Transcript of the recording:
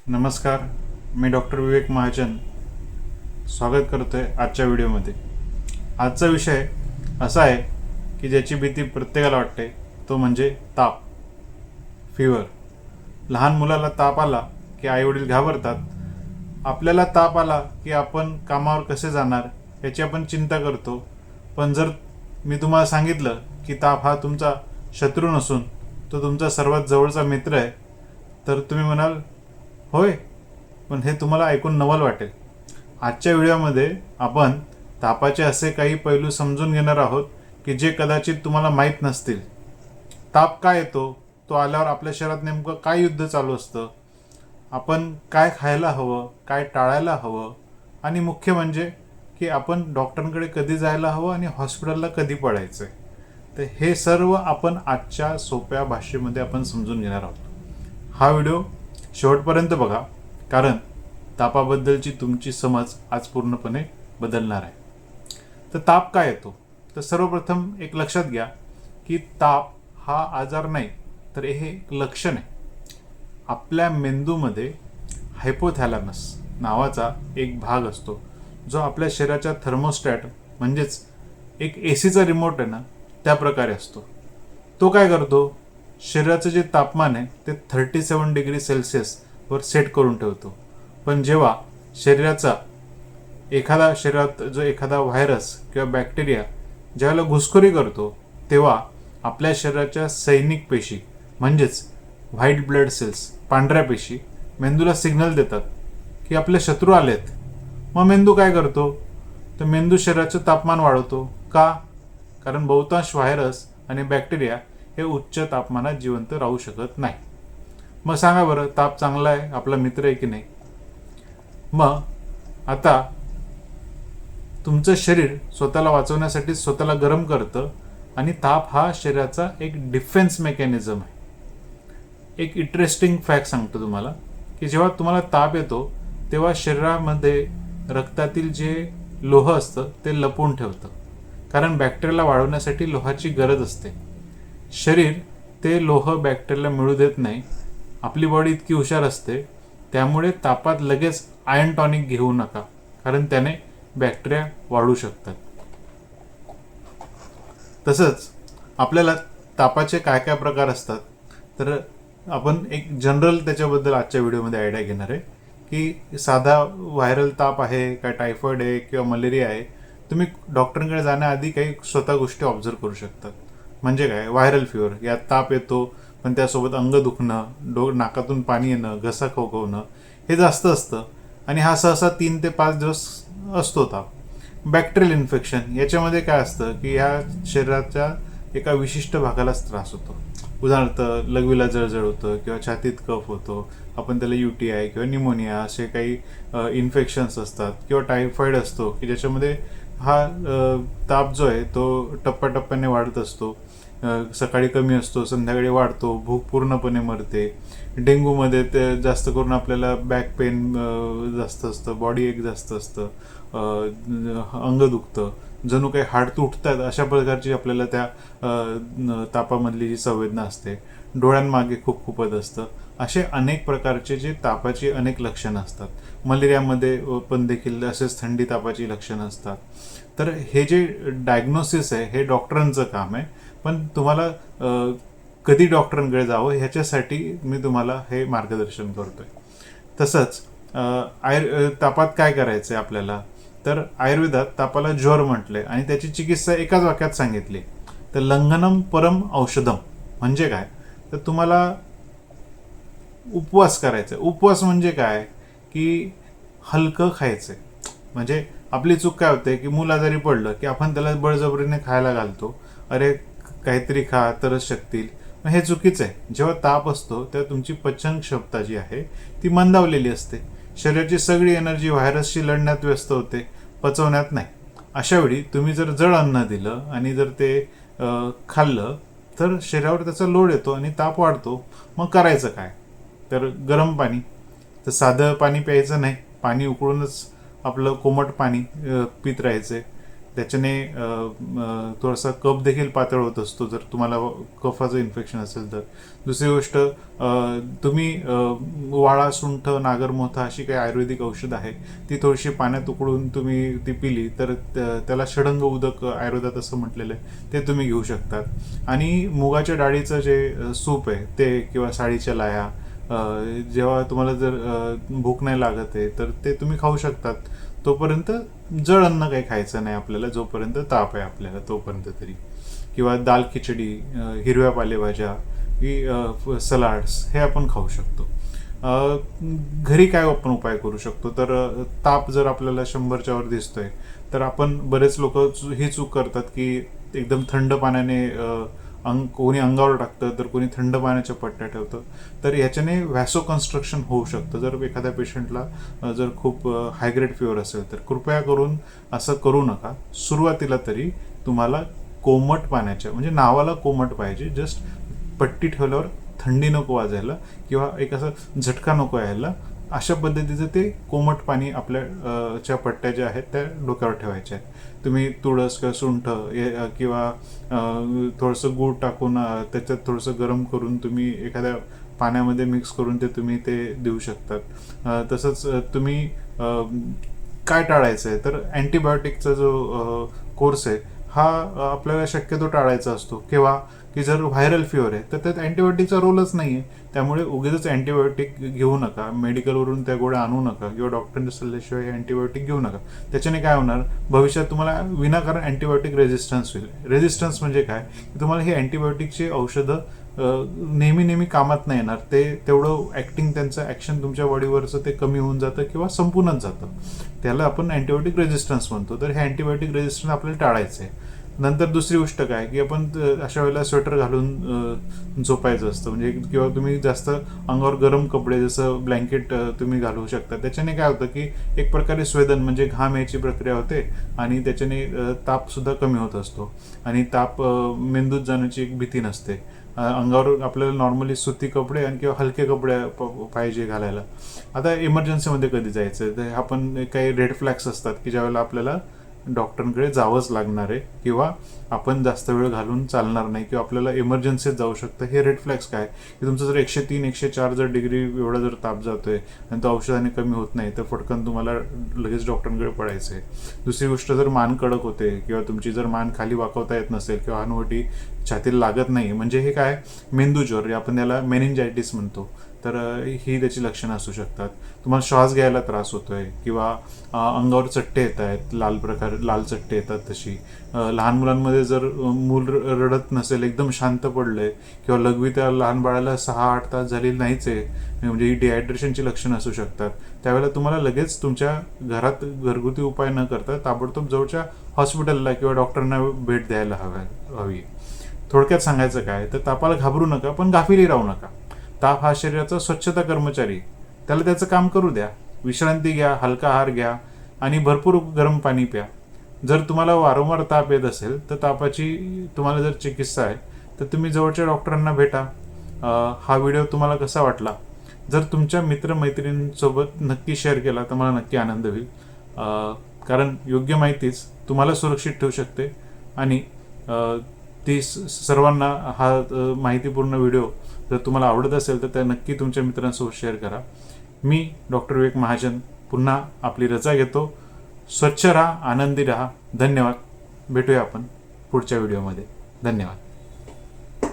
नमस्कार. मी डॉक्टर विवेक महाजन स्वागत करतो आहे आजच्या व्हिडिओमध्ये. आजचा विषय असा आहे की ज्याची भीती प्रत्येकाला वाटते, तो म्हणजे ताप, फीवर. लहान मुलाला ताप आला की आईवडील घाबरतात. आपल्याला ताप आला की आपण कामावर कसे जाणार याची आपण चिंता करतो. पण जर मी तुम्हाला सांगितलं की ताप हा तुमचा शत्रू नसून तो तुमचा सर्वात जवळचा मित्र आहे, तर तुम्ही म्हणाल होय, पण हे तुम्हाला ऐकून नवल वाटेल. आजच्या व्हिडिओमध्ये आपण तापाचे असे काही पैलू समजून घेणार आहोत की जे कदाचित तुम्हाला माहीत नसतील. ताप काय येतो, तो आल्यावर आपल्या शरीरात नेमकं काय युद्ध चालू असतं, आपण काय खायला हवं, काय टाळायला हवं, आणि मुख्य म्हणजे की आपण डॉक्टरांकडे कधी जायला हवं आणि हॉस्पिटलला कधी पडायचं आहे. तर हे सर्व आपण आजच्या सोप्या भाषेमध्ये आपण समजून घेणार आहोत. हा व्हिडिओ शेवटपर्यंत बघा, कारण तापाबद्दलची तुमची समज आज पूर्णपणे बदलणार आहे. तर ताप काय येतो, तर सर्वप्रथम एक लक्षात घ्या की ताप हा आजार नाही, तर हे एक लक्षण आहे. आपल्या मेंदूमध्ये हायपोथॅलॅमस नावाचा एक भाग असतो, जो आपल्या शरीराच्या थर्मोस्टॅट म्हणजेच एक एसीचा रिमोट आहे ना, त्या प्रकारे असतो. तो काय करतो, शरीराचं जे तापमान आहे ते 37 डिग्री सेल्सिअस वर सेट करून ठेवतो. पण जेव्हा शरीरात जो एखादा व्हायरस किंवा बॅक्टेरिया ज्यावेळेला घुसखोरी करतो, तेव्हा आपल्या शरीराच्या सैनिक पेशी म्हणजेच व्हाईट ब्लड सेल्स, पांढऱ्या पेशी, मेंदूला सिग्नल देतात की आपले शत्रू आलेत. मग मेंदू काय करतो, तर मेंदू शरीराचं तापमान वाढवतो. का? कारण बहुतांश व्हायरस आणि बॅक्टेरिया हे उच्च तापमानात जिवंत राहू शकत नाही. मग सांगा बरं, ताप चांगला आहे, आपला मित्र आहे की नाही? मग आता तुमचं शरीर स्वतःला वाचवण्यासाठी स्वतःला गरम करतं, आणि ताप हा शरीराचा एक डिफेन्स मेकॅनिझम आहे. एक इंटरेस्टिंग फॅक्ट सांगतो तुम्हाला की जेव्हा तुम्हाला ताप येतो तेव्हा शरीरामध्ये रक्तातील जे लोह असतं ते लपवून ठेवतं, कारण बॅक्टेरियाला वाढवण्यासाठी लोहाची गरज असते. शरीर ते लोह बॅक्टेरियाला मिळू देत नाही. आपली बॉडी इतकी हुशार असते, त्यामुळे तापात लगेच आयर्न टॉनिक घेऊ नका, कारण त्याने बॅक्टेरिया वाढू शकतात. तसंच आपल्याला तापाचे काय काय प्रकार असतात, तर आपण एक जनरल त्याच्याबद्दल आजच्या व्हिडिओमध्ये आयडिया घेणार आहे की साधा व्हायरल ताप आहे का, टायफॉइड आहे किंवा मलेरिया आहे. तुम्ही डॉक्टरांकडे जाण्याआधी काही स्वतः गोष्टी ऑब्झर्व करू शकतात. म्हणजे काय, व्हायरल फिवर, यात ताप येतो पण त्यासोबत अंग दुखणं, नाकातून पाणी येणं, घसा खवखवणं हे जास्त असतं, आणि हा सहसा 3 ते 5 दिवस असतो ताप. बॅक्टेरियल इन्फेक्शन, याच्यामध्ये काय असतं की ह्या शरीराच्या एका विशिष्ट भागालाच त्रास होतो. उदाहरणार्थ लघवीला जळजळ होतं किंवा छातीत कफ होतो, आपण त्याला UTI किंवा निमोनिया असे काही इन्फेक्शन्स असतात. किंवा टायफॉइड असतो की ज्याच्यामध्ये हा ताप जो आहे तो टप्प्याटप्प्याने वाढत असतो. सकाळी कमी असतो, संध्याकाळी वाढतो, भूक पूर्णपणे मरते. डेंग्यूमध्ये ते जास्त करून आपल्याला बॅक पेन जास्त असतं, बॉडी एक जास्त असतं, अंग दुखतं, जणू काही हाड तुटतात अशा प्रकारची आपल्याला त्या तापामधली जी संवेदना असते. डोळ्यांमागे खूप खुपत असतं. असे अनेक प्रकारचे जे तापाची अनेक लक्षणं असतात. मलेरियामध्ये पण देखील असेच थंडी तापाची लक्षणं असतात. तर हे जे डायग्नोसिस आहे हे डॉक्टरांचं काम आहे, पण तुम्हाला कधी डॉक्टरांकडे जावं ह्याच्यासाठी मी तुम्हाला हे मार्गदर्शन करतोय. तसंच तापात काय करायचं आहे आपल्याला, तर आयुर्वेदात तापाला ज्वर म्हटलंय आणि त्याची चिकित्सा एकाच वाक्यात सांगितली, तर लंघनम परम औषधम. म्हणजे काय, तर तुम्हाला उपवास करायचा. उपवास म्हणजे काय की हलकं खायचंय. म्हणजे आपली चूक काय होते की मूल आजारी पडलं की आपण त्याला बळजबरीने खायला घालतो, अरे काहीतरी खा तरच शकतील. हे चुकीचं आहे. जेव्हा ताप असतो तेव्हा तुमची पचन क्षमता जी आहे ती मंदावलेली असते. शरीराची सगळी एनर्जी व्हायरसशी लढण्यात व्यस्त होते, पचवण्यात नाही. अशा वेळी तुम्ही जर जड अन्न दिलं आणि जर ते खाल्लं तर शरीरावर त्याचा लोड येतो आणि ताप वाढतो. मग करायचं काय, तर गरम पाणी. तर साधं पाणी प्यायचं नाही, पाणी उकळूनच आपलं कोमट पाणी पित राहायचं. त्याच्याने थोडासा कफ देखील पातळ होत असतो जर तुम्हाला कफाचं इन्फेक्शन असेल तर. दुसरी गोष्ट, तुम्ही वाळा, सुंठ, नागरमोथा अशी काही आयुर्वेदिक औषध आहे ती थोडीशी पाण्यात उकळून तुम्ही ती पिली तर त्याला षडंग उदक आयुर्वेदात असं म्हटलेलं आहे, ते तुम्ही घेऊ शकतात. आणि मुगाच्या डाळीचं जे सूप आहे ते, किंवा साळीच्या लाया, जेव्हा तुम्हाला जर भूक नाही लागत आहे तर ते तुम्ही खाऊ शकतात. तोपर्यंत जड अन्न काही खायचं नाही आपल्याला, जोपर्यंत ताप आहे आपल्याला तोपर्यंत तरी. किंवा दाल खिचडी, हिरव्या पालेभाज्या, ही सलाड्स हे आपण खाऊ शकतो. घरी काय आपण उपाय करू शकतो तर, ताप जर आपल्याला 100च्या वर दिसतोय तर आपण, बरेच लोक ही चूक करतात की एकदम थंड पाण्याने कोणी अंगावर टाकतं तर कोणी थंड पाण्याच्या पट्ट्या ठेवतं. तर याच्याने व्हॅसो कन्स्ट्रक्शन होऊ शकतं. जर एखाद्या पेशंटला जर खूप हायग्रेड फिवर असेल तर कृपया करून असं करू नका. सुरुवातीला तरी तुम्हाला कोमट पाण्याच्या, म्हणजे नावाला कोमट पाहिजे, जस्ट पट्टी ठेवल्यावर थंडी नको वाजायला किंवा एक असं झटका नको यायला, अशा पद्धतीचं ते कोमट पाणी आपल्या च्या पट्ट्या ज्या आहेत त्या डोक्यावर ठेवायच्या आहेत. तुम्ही तुळस किंवा सुंठ किंवा थोडंसं गूळ टाकून त्याच्यात थोडंसं गरम करून तुम्ही एखाद्या पाण्यामध्ये मिक्स करून ते तुम्ही ते देऊ शकतात. तसंच तुम्ही काय टाळायचं आहे तर, अँटीबायोटिकचा जो कोर्स आहे हा आपल्याला शक्यतो टाळायचा असतो. किंवा की जर व्हायरल फिवर आहे तर त्यात अँटीबायोटिकचा रोलच नाही आहे, त्यामुळे उगीच अँटीबायोटिक घेऊ नका, मेडिकलवरून त्या गोळ्या आणू नका किंवा डॉक्टरांच्या सल्ल्याशिवाय अँटीबायोटिक घेऊ नका. त्याच्याने काय होणार, भविष्यात तुम्हाला विनाकारण अँटीबायोटिक रेजिस्टन्स होईल. रेजिस्टन्स म्हणजे काय, की तुम्हाला ही अँटीबायोटिकची औषधं नेहमी नेहमी कामात नाही येणार. ते तेवढं ॲक्टिंग, त्यांचं ॲक्शन तुमच्या बॉडीवरचं ते कमी होऊन जातं किंवा संपूनच जातं. त्याला आपण अँटीबायोटिक रेजिस्टन्स म्हणतो. तर हे अँटीबायोटिक रेजिस्टन्स आपल्याला टाळायचं आहे. नंतर दुसरी गोष्ट काय, की आपण अशा वेळेला स्वेटर घालून झोपायचं असतं, म्हणजे किंवा तुम्ही जास्त अंगावर गरम कपडे जसं ब्लँकेट तुम्ही घालू शकता. त्याच्याने काय होतं की एक प्रकारे स्वेदन म्हणजे घाम यायची प्रक्रिया होते आणि त्याच्याने तापसुद्धा कमी होत असतो आणि ताप मेंदूत जाण्याची एक भीती नसते. अंगावर आपल्याला नॉर्मली सुती कपडे आणि किंवा हलके कपडे पाहिजे घालायला. आता इमर्जन्सीमध्ये कधी जायचं तर आपण काही रेड फ्लॅग्स असतात की ज्यावेळेला आपल्याला डॉक्टरांकडे जावंच लागणार आहे किंवा आपण जास्त वेळ घालून चालणार नाही किंवा आपल्याला इमर्जन्सीत जाऊ शकतं. हे रेड फ्लॅग्स काय, की तुमचं जर 103, 104 जर डिग्री एवढा जर ताप जातोय आणि तो औषधाने कमी होत नाही तर फटकन तुम्हाला लगेच डॉक्टरांकडे पडायचं आहे. दुसरी गोष्ट, जर मान कडक होते किंवा तुमची जर मान खाली वाकवता येत नसेल किंवा हनुवटी छातीला लागत नाही, म्हणजे हे काय, मेंदूज्वर, आपण याला मेनिंजायटिस म्हणतो, तर ही त्याची लक्षणं असू शकतात. तुम्हाला श्वास घ्यायला त्रास होतोय किंवा अंगावर चट्टे येत आहेत, लाल चट्टे येतात तशी. लहान मुलांमध्ये जर मूल रडत नसेल, एकदम शांत पडलंय किंवा लघवी त्या लहान बाळाला 6-8 तास झालेली नाहीच आहे, म्हणजे ही डिहायड्रेशनची लक्षणं असू शकतात. त्यावेळेला तुम्हाला लगेच तुमच्या घरात घरगुती उपाय न करता ताबडतोब जवळच्या हॉस्पिटलला किंवा डॉक्टरांना भेट द्यायला हवी. थोडक्यात सांगायचं काय तर, तापाला घाबरू नका पण गाफिली राहू नका. ताप हा शरीराचा स्वच्छता कर्मचारी, त्याला त्याचं काम करू द्या. विश्रांती घ्या, हलका आहार घ्या आणि भरपूर गरम पाणी प्या. जर तुम्हाला वारंवार ताप येत असेल तर तापाची तुम्हाला जर चिकित्सा आहे तर तुम्ही जवळच्या डॉक्टरांना भेटा. हा व्हिडिओ तुम्हाला कसा वाटला, जर तुमच्या मित्रमैत्रिणींसोबत नक्की शेअर केला तर मला नक्की आनंद होईल. कारण योग्य माहितीच तुम्हाला सुरक्षित ठेवू शकते आणि ती सर्वांना हा माहितीपूर्ण व्हिडिओ जर तुम्हाला आवडत असेल तर त्या नक्की तुमच्या मित्रांसोबत शेअर करा. मी डॉक्टर विवेक महाजन पुन्हा आपली रजा घेतो. स्वच्छ राहा, आनंदी राहा. धन्यवाद. भेटूया आपण पुढच्या व्हिडिओमध्ये. धन्यवाद.